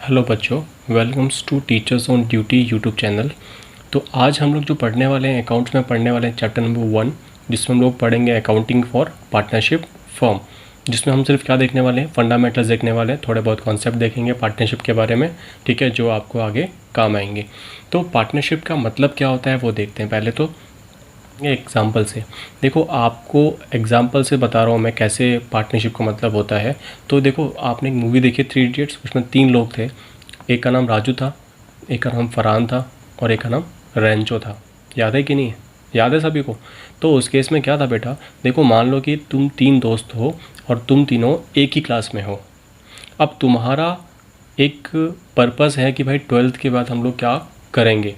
Hello बच्चों, welcomes to teachers on duty YouTube channel. तो आज हम लोग जो पढ़ने वाले हैं अकाउंट्स में पढ़ने वाले हैं चैप्टर नंबर 1, जिसमें हम लोग पढ़ेंगे अकाउंटिंग फॉर पार्टनरशिप फर्म। जिसमें हम सिर्फ क्या देखने वाले हैं, फंडामेंटल्स देखने वाले हैं, थोड़े बहुत कॉन्सेप्ट देखेंगे पार्टनरशिप के बारे में, ठीक है, जो आपको आगे काम आएंगे। तो पार्टनरशिप का मतलब क्या होता है वो देखते हैं। पहले तो एग्ज़ाम्पल से देखो, आपको एग्ज़ाम्पल से बता रहा हूँ मैं कैसे पार्टनरशिप का मतलब होता है। तो देखो, आपने एक मूवी देखी 3 इडियट्स, उसमें 3 लोग थे। एक का नाम राजू था, एक का नाम फरहान था और एक का नाम रेंचो था। याद है कि नहीं है? याद है सभी को? तो उस केस में क्या था बेटा, देखो मान लो कि तुम 3 दोस्त हो और तुम तीनों एक ही क्लास में हो। अब तुम्हारा एक पर्पस है कि भाई 12th के बाद हम लोग क्या करेंगे।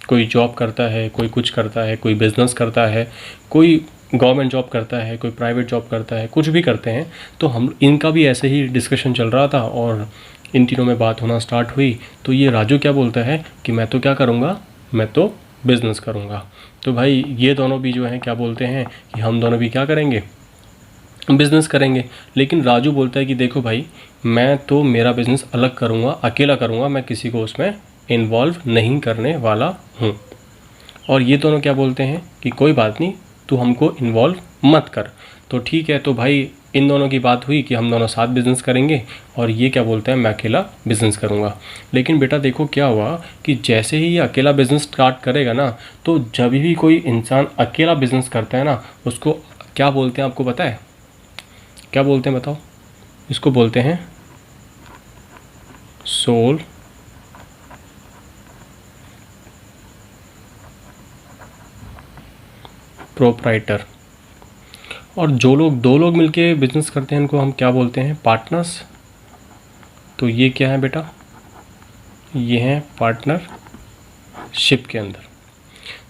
कोई जॉब करता है, कोई कुछ करता है, कोई बिज़नेस करता है, कोई गवर्नमेंट जॉब करता है, कोई प्राइवेट जॉब करता है, कुछ भी करते हैं। तो हम इनका भी ऐसे ही डिस्कशन चल रहा था और इन तीनों में बात होना स्टार्ट हुई। तो ये राजू क्या बोलता है कि मैं तो क्या करूँगा, मैं तो बिज़नेस करूँगा। तो भाई ये दोनों भी जो हैं क्या बोलते हैं कि हम दोनों भी क्या करेंगे, बिज़नेस करेंगे। लेकिन राजू बोलता है कि देखो भाई, मैं तो मेरा बिज़नेस अलग करूँगा, अकेला करूँगा, मैं किसी को उसमें इन्वॉल्व नहीं करने वाला हूँ। और ये दोनों क्या बोलते हैं कि कोई बात नहीं, तू हमको इन्वॉल्व मत कर। तो ठीक है, तो भाई इन दोनों की बात हुई कि हम दोनों साथ बिज़नेस करेंगे और ये क्या बोलते हैं, मैं अकेला बिज़नेस करूँगा। लेकिन बेटा देखो क्या हुआ कि जैसे ही ये अकेला बिज़नेस स्टार्ट करेगा ना, तो जब भी कोई इंसान अकेला बिज़नेस करता है ना, उसको क्या बोलते हैं आपको पता है? क्या बोलते हैं बताओ? इसको बोलते हैं सोल प्रोप्राइटर। और जो लोग 2 लोग मिलके बिजनेस करते हैं इनको हम क्या बोलते हैं, पार्टनर्स। तो ये क्या है बेटा, ये हैं पार्टनरशिप के अंदर।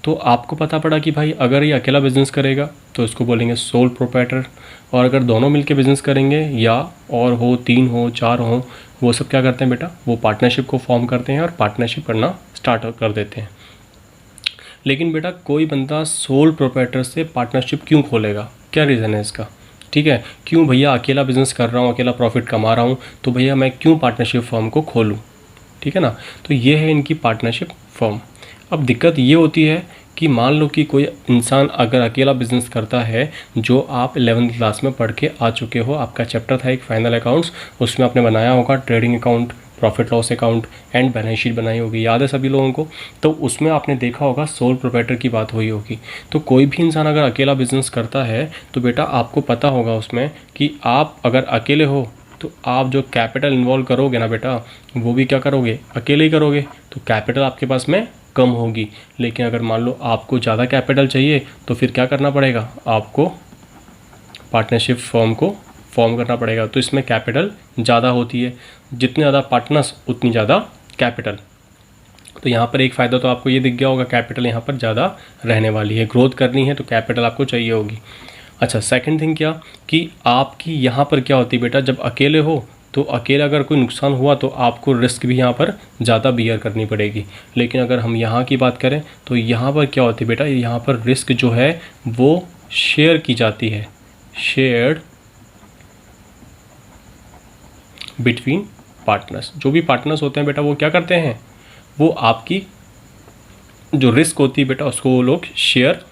तो आपको पता पड़ा कि भाई अगर ये अकेला बिजनेस करेगा तो इसको बोलेंगे सोल प्रोप्राइटर, और अगर दोनों मिलके बिजनेस करेंगे या और हो 3 हो 4 हो, वो सब क्या करते हैं बेटा, वो पार्टनरशिप को फॉर्म करते हैं और पार्टनरशिप करना स्टार्ट कर देते हैं। लेकिन बेटा कोई बंदा सोल प्रोप्राइटर से पार्टनरशिप क्यों खोलेगा, क्या रीज़न है इसका? ठीक है, क्यों भैया अकेला बिजनेस कर रहा हूँ, अकेला प्रॉफिट कमा रहा हूँ, तो भैया मैं क्यों पार्टनरशिप फर्म को खोलूँ? ठीक है ना। तो ये है इनकी पार्टनरशिप फर्म। अब दिक्कत ये होती है कि मान लो कि कोई इंसान अगर अकेला बिजनेस करता है, जो आप 11th क्लास में पढ़ के आ चुके हो, आपका चैप्टर था एक फाइनल अकाउंट्स, उसमें आपने बनाया होगा trading account, profit loss account and balance sheet बनाई होगी, याद है सभी लोगों को? तो उसमें आपने देखा होगा सोल प्रोप्राइटर की बात हुई होगी। तो कोई भी इंसान अगर अकेला बिजनेस करता है तो बेटा आपको पता होगा उसमें कि आप अगर अकेले हो तो आप जो कैपिटल इन्वॉल्व करोगे ना बेटा, वो भी क्या करोगे, अकेले ही करोगे। तो कैपिटल आपके पास में कम होगी। लेकिन अगर मान लो आपको ज़्यादा कैपिटल चाहिए तो फिर क्या करना पड़ेगा, आपको पार्टनरशिप फर्म को फॉर्म करना पड़ेगा। तो इसमें कैपिटल ज़्यादा होती है, जितने ज़्यादा पार्टनर्स उतनी ज़्यादा कैपिटल। तो यहाँ पर एक फ़ायदा तो आपको ये दिख गया होगा, कैपिटल यहाँ पर ज़्यादा रहने वाली है, ग्रोथ करनी है तो कैपिटल आपको चाहिए होगी। अच्छा, सेकंड थिंग क्या कि आपकी यहाँ पर क्या होती है बेटा, जब अकेले हो तो अकेले अगर कोई नुकसान हुआ तो आपको रिस्क भी यहाँ पर ज़्यादा बियर करनी पड़ेगी। लेकिन अगर हम यहाँ की बात करें तो यहाँ पर क्या होती है बेटा, यहाँ पर रिस्क जो है वो शेयर की जाती है, शेयर्ड बिटवीन पार्टनर्स। जो भी पार्टनर्स होते हैं बेटा वो क्या करते हैं, वो आपकी जो रिस्क होती है बेटा उसको वो लोग शेयर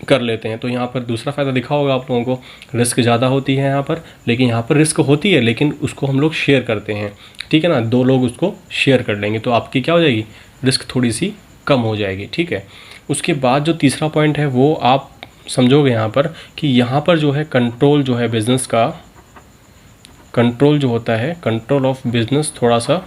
कर लेते हैं। तो यहाँ पर दूसरा फ़ायदा दिखा होगा आप लोगों को, रिस्क ज़्यादा होती है यहाँ पर, लेकिन यहाँ पर रिस्क होती है लेकिन उसको हम लोग शेयर करते हैं। ठीक है ना, 2 लोग उसको शेयर कर लेंगे तो आपकी क्या हो जाएगी, रिस्क थोड़ी सी कम हो जाएगी। ठीक है, उसके बाद जो तीसरा पॉइंट है वो आप समझोगे यहाँ पर कि यहाँ पर जो है कंट्रोल जो है बिज़नेस का, कंट्रोल जो होता है, कंट्रोल ऑफ बिज़नेस थोड़ा सा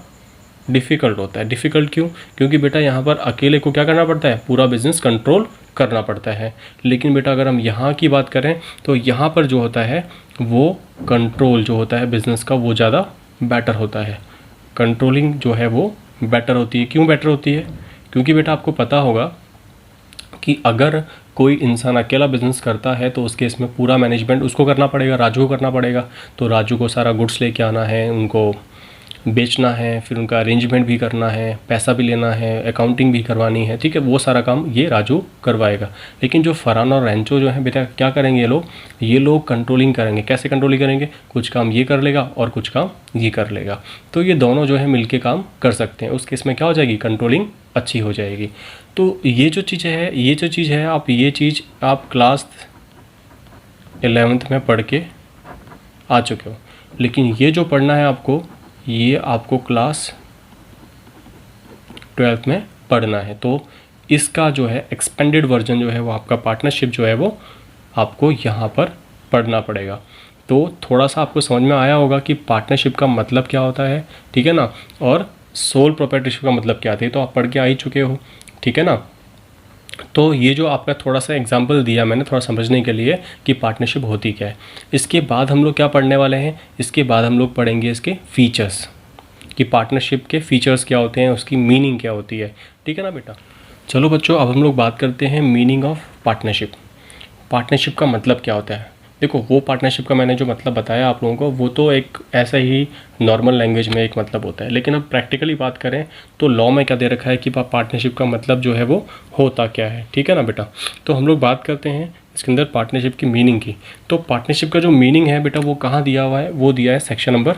डिफ़िकल्ट होता है। डिफ़िकल्ट क्यों? क्योंकि बेटा यहाँ पर अकेले को क्या करना पड़ता है, पूरा बिज़नेस कंट्रोल करना पड़ता है। लेकिन बेटा अगर हम यहाँ की बात करें तो यहाँ पर जो होता है वो कंट्रोल जो होता है बिज़नेस का वो ज़्यादा बेटर होता है। कंट्रोलिंग जो है वो बेटर होती है। क्यों बेटर होती है? क्योंकि बेटा आपको पता होगा कि अगर कोई इंसान अकेला बिज़नेस करता है तो उस केस में पूरा मैनेजमेंट उसको करना पड़ेगा, राजू को करना पड़ेगा। तो राजू को सारा गुड्स लेके आना है, उनको बेचना है, फिर उनका अरेंजमेंट भी करना है, पैसा भी लेना है, अकाउंटिंग भी करवानी है, ठीक है, वो सारा काम ये राजू करवाएगा। लेकिन जो फरहान और रेंचो जो है बेटा क्या करेंगे, ये लोग कंट्रोलिंग करेंगे। कैसे कंट्रोलिंग करेंगे, कुछ काम ये कर लेगा और कुछ काम ये कर लेगा, तो ये दोनों जो है मिलके काम कर सकते हैं। उस केस में क्या हो जाएगी, कंट्रोलिंग अच्छी हो जाएगी। तो ये जो चीज़ है आप क्लास 11th में पढ़ के आ चुके हो, लेकिन ये जो पढ़ना है आपको, ये आपको क्लास 12th में पढ़ना है। तो इसका जो है एक्सपेंडेड वर्जन जो है वो आपका पार्टनरशिप जो है वो आपको यहाँ पर पढ़ना पड़ेगा। तो थोड़ा सा आपको समझ में आया होगा कि पार्टनरशिप का मतलब क्या होता है, ठीक है ना, और सोल प्रोप्राइटरशिप का मतलब क्या था, तो आप पढ़ के आ ही चुके हो, ठीक है ना। तो ये जो आपका थोड़ा सा एग्जांपल दिया मैंने थोड़ा समझने के लिए कि पार्टनरशिप होती क्या है। इसके बाद हम लोग क्या पढ़ने वाले हैं, इसके बाद हम लोग पढ़ेंगे इसके फीचर्स, कि पार्टनरशिप के फीचर्स क्या होते हैं, उसकी मीनिंग क्या होती है, ठीक है ना बेटा। चलो बच्चों, अब हम लोग बात करते हैं मीनिंग ऑफ पार्टनरशिप। पार्टनरशिप का मतलब क्या होता है। देखो, वो पार्टनरशिप का मैंने जो मतलब बताया आप लोगों को, वो तो एक ऐसा ही नॉर्मल लैंग्वेज में एक मतलब होता है, लेकिन अब प्रैक्टिकली बात करें तो लॉ में क्या दे रखा है कि पार्टनरशिप का मतलब जो है वो होता क्या है, ठीक है ना बेटा। तो हम लोग बात करते हैं इसके अंदर पार्टनरशिप की मीनिंग की। तो पार्टनरशिप का जो मीनिंग है बेटा वो कहाँ दिया हुआ है, वो दिया है सेक्शन नंबर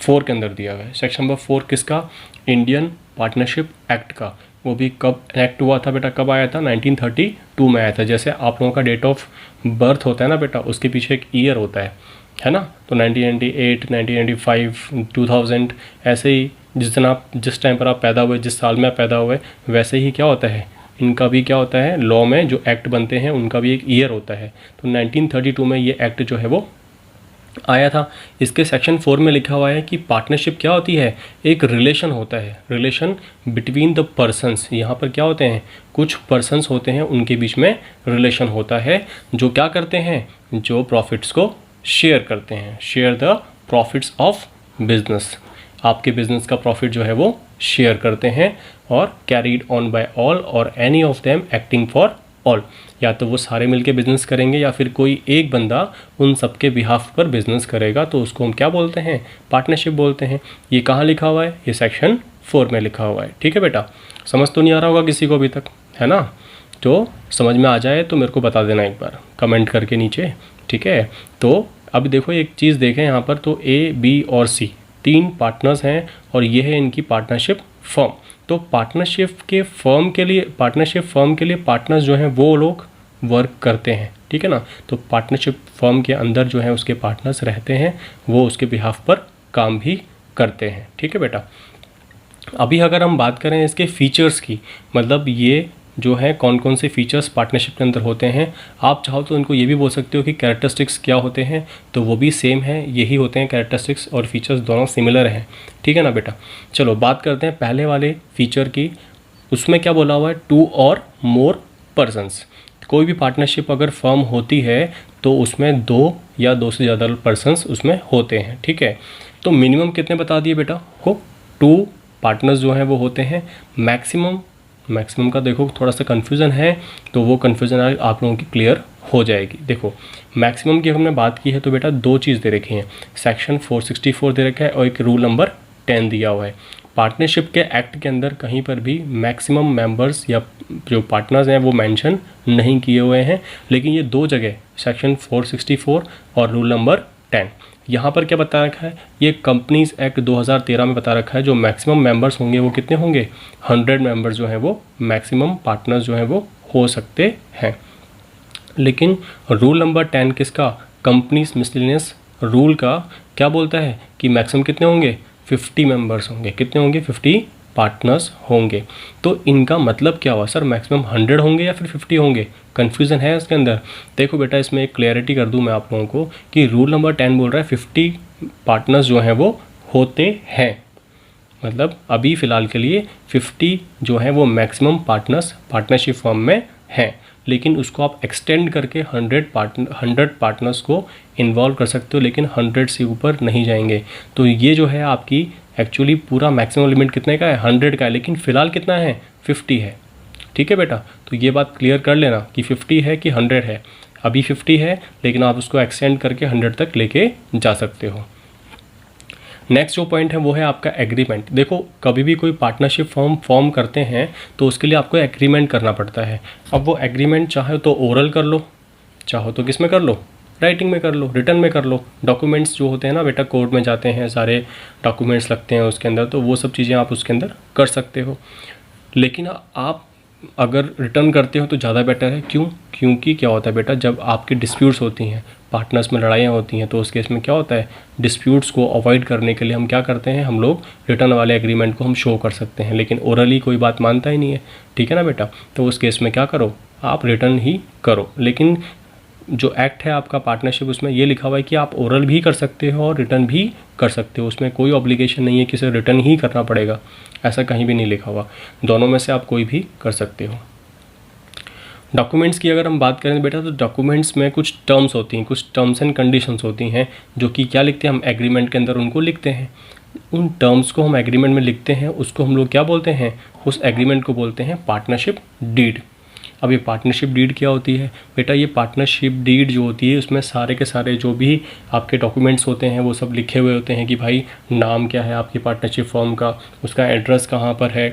4 के अंदर दिया हुआ है। सेक्शन नंबर 4 किसका, इंडियन पार्टनरशिप एक्ट का। वो भी कब एक्ट हुआ था बेटा, कब आया था, 1932 में आया था। जैसे आप लोगों का डेट ऑफ बर्थ होता है ना बेटा, उसके पीछे एक ईयर होता है ना। तो 1998, 1995, 2000 ऐसे ही जिस टाइम पर आप पैदा हुए, जिस साल में आप पैदा हुए, वैसे ही क्या होता है, इनका भी क्या होता है, लॉ में जो एक्ट बनते हैं उनका भी एक ईयर होता है। तो 1932 में ये एक्ट जो है वो आया था। इसके सेक्शन 4 में लिखा हुआ है कि पार्टनरशिप क्या होती है, एक रिलेशन होता है, रिलेशन बिटवीन द पर्सन्स। यहाँ पर क्या होते हैं, कुछ पर्सन्स होते हैं, उनके बीच में रिलेशन होता है, जो क्या करते हैं, जो प्रॉफिट्स को शेयर करते हैं, share the profits of business. आपके बिजनेस का प्रॉफिट जो है वो शेयर करते हैं, और कैरीड ऑन बाय ऑल और any of them acting for all. या तो वो सारे मिलके बिजनेस करेंगे या फिर कोई एक बंदा उन सबके बिहाफ पर बिजनेस करेगा, तो उसको हम क्या बोलते हैं, पार्टनरशिप बोलते हैं। ये कहाँ लिखा हुआ है, ये सेक्शन 4 में लिखा हुआ है, ठीक है बेटा। समझ तो नहीं आ रहा होगा किसी को अभी तक, है ना। तो समझ में आ जाए तो मेरे को बता देना एक बार कमेंट करके नीचे, ठीक है। तो अब देखो एक चीज़ देखें यहाँ पर, तो A, B और C 3 पार्टनर्स हैं, और ये है इनकी पार्टनरशिप फर्म। तो पार्टनरशिप फर्म के लिए पार्टनर्स जो हैं वो लोग वर्क करते हैं, ठीक है ना। तो पार्टनरशिप फर्म के अंदर जो है उसके पार्टनर्स रहते हैं, वो उसके बिहाफ पर काम भी करते हैं, ठीक है बेटा। अभी अगर हम बात करें इसके फीचर्स की, मतलब ये जो है कौन कौन से फीचर्स पार्टनरशिप के अंदर होते हैं, आप चाहो तो इनको ये भी बोल सकते हो कि कैरेक्टरिस्टिक्स क्या होते हैं, तो वो भी सेम है, यही होते हैं, कैरेक्टरिस्टिक्स और फीचर्स दोनों सिमिलर हैं, ठीक है ना बेटा। चलो बात करते हैं पहले वाले फीचर की। उसमें क्या बोला हुआ है, 2 और मोर पर्सन्स। कोई भी पार्टनरशिप अगर फर्म होती है तो उसमें 2 या 2 से ज़्यादा पर्सन्स उसमें होते हैं, ठीक है। तो मिनिमम कितने बता दिए बेटा को, 2 पार्टनर्स जो हैं वो होते हैं। मैक्सिमम का देखो थोड़ा सा कन्फ्यूज़न है, तो वो कन्फ्यूज़न आप लोगों की क्लियर हो जाएगी। देखो मैक्सिमम की हमने बात की है तो बेटा 2 चीज़ दे रखी हैं, सेक्शन 464 दे रखा है और एक रूल नंबर 10 दिया हुआ है। पार्टनरशिप के एक्ट के अंदर कहीं पर भी मैक्सिमम मेंबर्स या जो पार्टनर्स हैं वो मेंशन नहीं किए हुए हैं, लेकिन ये 2 जगह सेक्शन 464 और रूल नंबर 10 यहाँ पर क्या बता रखा है, ये कंपनीज एक्ट 2013 में बता रखा है, जो मैक्सिमम मेंबर्स होंगे वो कितने होंगे, 100 मेंबर्स जो हैं वो मैक्सिमम पार्टनर्स जो हैं वो हो सकते हैं। लेकिन रूल नंबर 10 किसका, कंपनीज मिसलेनियस रूल का क्या बोलता है कि मैक्सिमम कितने होंगे, 50 मेंबर्स होंगे। कितने होंगे, 50 पार्टनर्स होंगे। तो इनका मतलब क्या हुआ सर, मैक्सिमम 100 होंगे या फिर 50 होंगे, कन्फ्यूज़न है इसके अंदर। देखो बेटा इसमें एक क्लैरिटी कर दूं मैं आप लोगों को कि रूल नंबर 10 बोल रहा है 50 पार्टनर्स जो हैं वो होते हैं, मतलब अभी फ़िलहाल के लिए 50 जो है वो मैक्सिमम पार्टनर्स पार्टनरशिप फर्म में हैं, लेकिन उसको आप एक्सटेंड करके 100 पार्टनर्स को इन्वॉल्व कर सकते हो, लेकिन 100 से ऊपर नहीं जाएंगे। तो ये जो है आपकी एक्चुअली पूरा मैक्सिमम लिमिट कितने का है, 100 का है, लेकिन फ़िलहाल कितना है, 50 है, ठीक है बेटा। तो ये बात क्लियर कर लेना कि 50 है कि 100 है। अभी 50 है लेकिन आप उसको एक्सटेंड करके 100 तक लेके जा सकते हो। नेक्स्ट जो पॉइंट है वो है आपका एग्रीमेंट। देखो कभी भी कोई पार्टनरशिप फॉर्म करते हैं तो उसके लिए आपको एग्रीमेंट करना पड़ता है। अब वो एग्रीमेंट चाहे तो ओरल कर लो, चाहो तो किस में कर लो, राइटिंग में कर लो, रिटर्न में कर लो। डॉक्यूमेंट्स जो होते हैं ना बेटा, कोर्ट में जाते हैं, सारे डॉक्यूमेंट्स लगते हैं उसके अंदर, तो वो सब चीज़ें आप उसके अंदर कर सकते हो। लेकिन आप अगर रिटर्न करते हो तो ज़्यादा बेटर है। क्यों? क्योंकि क्या होता है बेटा, जब आपकी डिस्प्यूट्स होती हैं, पार्टनर्स में लड़ाइयाँ होती हैं, तो उस केस में क्या होता है, डिस्प्यूट्स को अवॉइड करने के लिए हम क्या करते हैं, हम लोग रिटर्न वाले एग्रीमेंट को हम शो कर सकते हैं। लेकिन ओरली कोई बात मानता ही नहीं है, ठीक है ना बेटा। तो उस केस में क्या करो, आप रिटर्न ही करो। लेकिन जो एक्ट है आपका पार्टनरशिप, उसमें ये लिखा हुआ है कि आप ओरल भी कर सकते हो और रिटर्न भी कर सकते हो। उसमें कोई ऑब्लिगेशन नहीं है कि सिर्फ रिटर्न ही करना पड़ेगा, ऐसा कहीं भी नहीं लिखा हुआ। दोनों में से आप कोई भी कर सकते हो। डॉक्यूमेंट्स की अगर हम बात करें बेटा, तो डॉक्यूमेंट्स में कुछ टर्म्स होती हैं, कुछ टर्म्स एंड कंडीशंस होती हैं, जो कि क्या लिखते हैं हम एग्रीमेंट के अंदर उनको लिखते हैं। उन टर्म्स को हम एग्रीमेंट में लिखते हैं, उसको हम लोग क्या बोलते हैं, उस एग्रीमेंट को बोलते हैं पार्टनरशिप डीड। अब ये पार्टनरशिप डीड क्या होती है बेटा, ये पार्टनरशिप डीड जो होती है उसमें सारे के सारे जो भी आपके डॉक्यूमेंट्स होते हैं वो सब लिखे हुए होते हैं कि भाई नाम क्या है आपकी पार्टनरशिप फर्म का, उसका एड्रेस कहाँ पर है,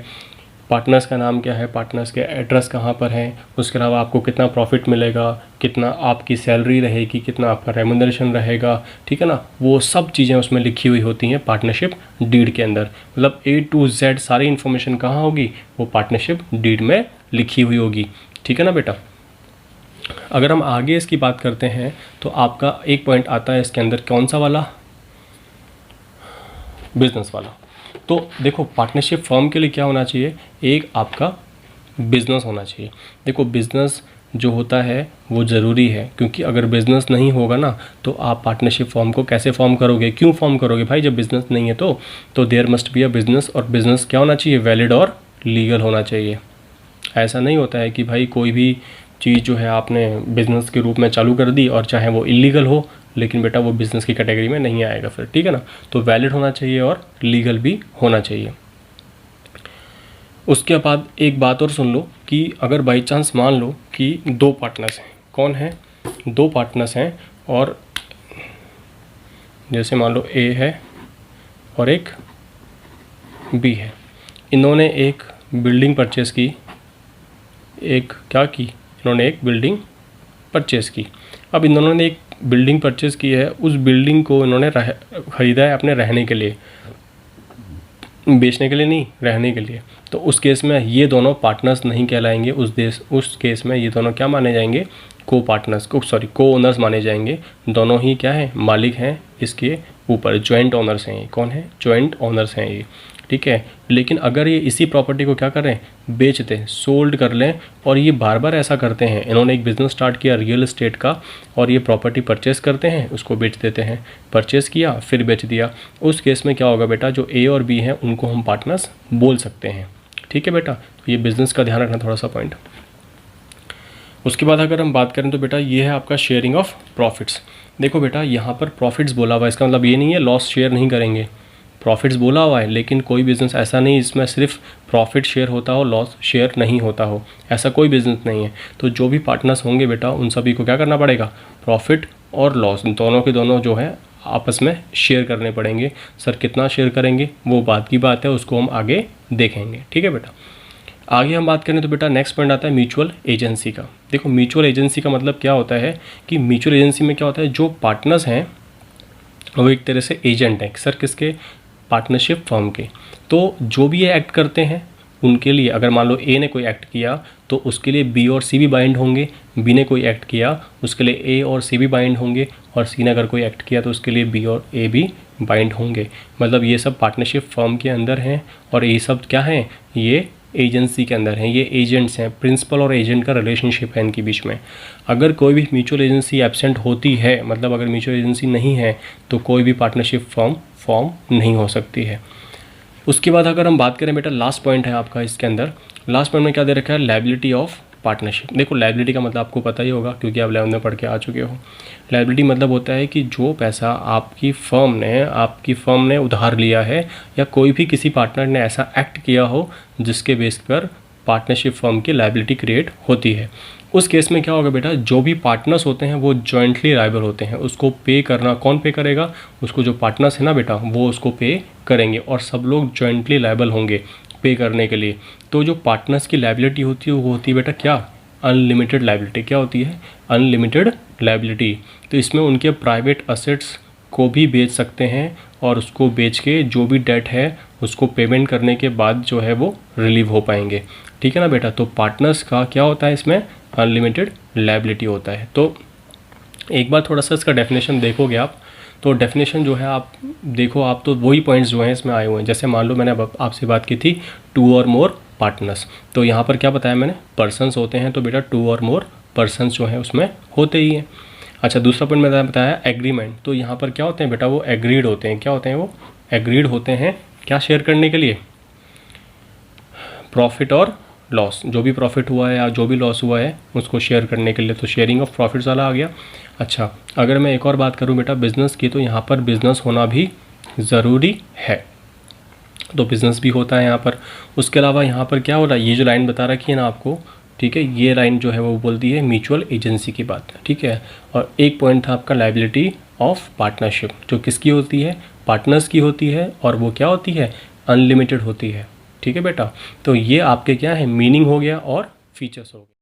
पार्टनर्स का नाम क्या है, पार्टनर्स के एड्रेस कहाँ पर है, उसके अलावा आपको कितना प्रॉफिट मिलेगा, कितना आपकी सैलरी रहेगी, कितना आपका रेमुनरेशन रहेगा, ठीक है ना। वो सब चीज़ें उसमें लिखी हुई होती हैं पार्टनरशिप डीड के अंदर। मतलब A to Z सारी इन्फॉर्मेशन कहाँ होगी, वो पार्टनरशिप डीड में लिखी हुई होगी, ठीक है ना बेटा। अगर हम आगे इसकी बात करते हैं तो आपका एक पॉइंट आता है इसके अंदर, कौन सा वाला, बिजनेस वाला। तो देखो पार्टनरशिप फर्म के लिए क्या होना चाहिए, एक आपका बिजनेस होना चाहिए। देखो बिजनेस जो होता है वो ज़रूरी है, क्योंकि अगर बिज़नेस नहीं होगा ना तो आप पार्टनरशिप फॉर्म को कैसे फॉर्म करोगे, क्यों फॉर्म करोगे भाई, जब बिज़नेस नहीं है तो there must be a business. और बिज़नेस क्या होना चाहिए, वैलिड और लीगल होना चाहिए। ऐसा नहीं होता है कि भाई कोई भी चीज़ जो है आपने बिज़नेस के रूप में चालू कर दी और चाहे वो इलीगल हो, लेकिन बेटा वो बिज़नेस की कैटेगरी में नहीं आएगा फिर, ठीक है ना। तो वैलिड होना चाहिए और लीगल भी होना चाहिए। उसके बाद एक बात और सुन लो कि अगर बाई चांस मान लो कि दो पार्टनर्स हैं, कौन है, दो पार्टनर्स हैं, और जैसे मान लो A है और एक B है, इन्होंने एक बिल्डिंग परचेज़ की, इन्होंने एक बिल्डिंग परचेज़ की। अब इन दोनों ने एक बिल्डिंग परचेज़ की है, उस बिल्डिंग को इन्होंने ख़रीदा है अपने रहने के लिए, बेचने के लिए नहीं, रहने के लिए। तो उस केस में ये दोनों पार्टनर्स नहीं कहलाएंगे। उस केस में ये दोनों क्या माने जाएंगे, को ओनर्स माने जाएंगे। दोनों ही क्या है, मालिक हैं इसके ऊपर, जॉइंट ओनर्स हैं ये। कौन है, जॉइंट ओनर्स हैं ये, ठीक है। लेकिन अगर ये इसी प्रॉपर्टी को क्या करें, बेच दें, सोल्ड कर लें, और ये बार बार ऐसा करते हैं, इन्होंने एक बिज़नेस स्टार्ट किया रियल एस्टेट का, और ये प्रॉपर्टी परचेज़ करते हैं, उसको बेच देते हैं, परचेज़ किया फिर बेच दिया, उस केस में क्या होगा बेटा, जो A और B हैं उनको हम पार्टनर्स बोल सकते हैं, ठीक है बेटा। तो ये बिज़नेस का ध्यान रखना थोड़ा सा पॉइंट। उसके बाद अगर हम बात करें तो बेटा ये है आपका शेयरिंग ऑफ प्रॉफिट्स। देखो बेटा यहाँ पर प्रॉफिट्स बोला हुआ है, इसका मतलब ये नहीं है लॉस शेयर नहीं करेंगे, प्रॉफिट्स बोला हुआ है। लेकिन कोई बिज़नेस ऐसा नहीं इसमें सिर्फ प्रॉफिट शेयर होता हो, लॉस शेयर नहीं होता हो, ऐसा कोई बिज़नेस नहीं है। तो जो भी पार्टनर्स होंगे बेटा उन सभी को क्या करना पड़ेगा, प्रॉफिट और लॉस दोनों के दोनों जो है आपस में शेयर करने पड़ेंगे। सर कितना शेयर करेंगे वो बात की बात है, उसको हम आगे देखेंगे, ठीक है बेटा। आगे हम बात करें तो बेटा नेक्स्ट पॉइंट आता है म्यूचुअल एजेंसी का। देखो म्यूचुअल एजेंसी का मतलब क्या होता है कि म्यूचुअल एजेंसी में क्या होता है, जो पार्टनर्स हैं वो एक तरह से एजेंट हैं, सर किसके, पार्टनरशिप फर्म के। तो जो भी ये एक्ट करते हैं उनके लिए, अगर मान लो A ने कोई एक्ट किया तो उसके लिए B और C भी बाइंड होंगे, B ने कोई एक्ट किया उसके लिए A और C भी बाइंड होंगे, और C ने अगर कोई एक्ट किया तो उसके लिए B और A भी बाइंड होंगे। मतलब ये सब पार्टनरशिप फर्म के अंदर हैं, और ये सब क्या हैं, ये एजेंसी के अंदर हैं, ये एजेंट्स हैं, प्रिंसिपल और एजेंट का रिलेशनशिप है इनके बीच में। अगर कोई भी म्यूचुअल एजेंसी एब्सेंट होती है, मतलब अगर म्यूचुअल एजेंसी नहीं है तो कोई भी पार्टनरशिप फॉर्म नहीं हो सकती है। उसके बाद अगर हम बात करें बेटा, लास्ट पॉइंट है आपका इसके अंदर, लास्ट पॉइंट में क्या दे रखा है, लायबिलिटी ऑफ पार्टनरशिप। देखो लायबिलिटी का मतलब आपको पता ही होगा क्योंकि आप 11th में पढ़ के आ चुके हो। लायबिलिटी मतलब होता है कि जो पैसा आपकी फर्म ने उधार लिया है, या कोई भी किसी पार्टनर ने ऐसा एक्ट किया हो जिसके बेस पर पार्टनरशिप फर्म की लायबिलिटी क्रिएट होती है, उस केस में क्या होगा बेटा, जो भी पार्टनर्स होते हैं वो जॉइंटली लायबल होते हैं, उसको पे करना कौन पे करेगा, उसको जो पार्टनर्स है ना बेटा वो उसको पे करेंगे और सब लोग जॉइंटली लायबल होंगे पे करने के लिए। तो जो पार्टनर्स की लायबिलिटी होती है वो होती है बेटा क्या, अनलिमिटेड लायबिलिटी। क्या होती है, अनलिमिटेड लायबिलिटी। तो इसमें उनके प्राइवेट असेट्स को भी बेच सकते हैं और उसको बेच के जो भी डेट है उसको पेमेंट करने के बाद जो है वो रिलीव हो पाएंगे। ठीक है ना बेटा। तो पार्टनर्स का क्या होता है, इसमें अनलिमिटेड लायबिलिटी होता है। तो एक बार थोड़ा सा इसका डेफिनेशन देखोगे आप, तो डेफिनेशन जो है आप देखो, आप तो वही पॉइंट्स जो हैं इसमें आए हुए हैं। जैसे मान लो मैंने अब आपसे बात की थी 2 और मोर पार्टनर्स, तो यहाँ पर क्या बताया मैंने, पर्सन्स होते हैं, तो बेटा 2 और मोर पर्सन्स जो हैं उसमें होते ही हैं। अच्छा, दूसरा पॉइंट मैंने बताया एग्रीमेंट, तो यहाँ पर क्या होते हैं बेटा, वो एग्रीड होते हैं। क्या होते हैं वो, एग्रीड होते हैं क्या शेयर करने के लिए, प्रॉफिट और लॉस, जो भी प्रॉफिट हुआ है या जो भी लॉस हुआ है उसको शेयर करने के लिए, तो शेयरिंग ऑफ प्रॉफिट्स वाला आ गया। अच्छा, अगर मैं एक और बात करूं बेटा बिज़नेस की, तो यहाँ पर बिज़नेस होना भी ज़रूरी है, तो बिज़नेस भी होता है यहाँ पर। उसके अलावा यहाँ पर क्या हो रहा है, ये जो लाइन बता रखी है ना आपको, ठीक है, ये लाइन जो है वो बोलती है म्यूचुअल एजेंसी की बात, ठीक है। और एक पॉइंट था आपका लायबिलिटी ऑफ पार्टनरशिप, जो किसकी होती है, पार्टनर्स की होती है, और वो क्या होती है, अनलिमिटेड होती है। ठीक है बेटा, तो ये आपके क्या है, मीनिंग हो गया और फीचर्स हो गए।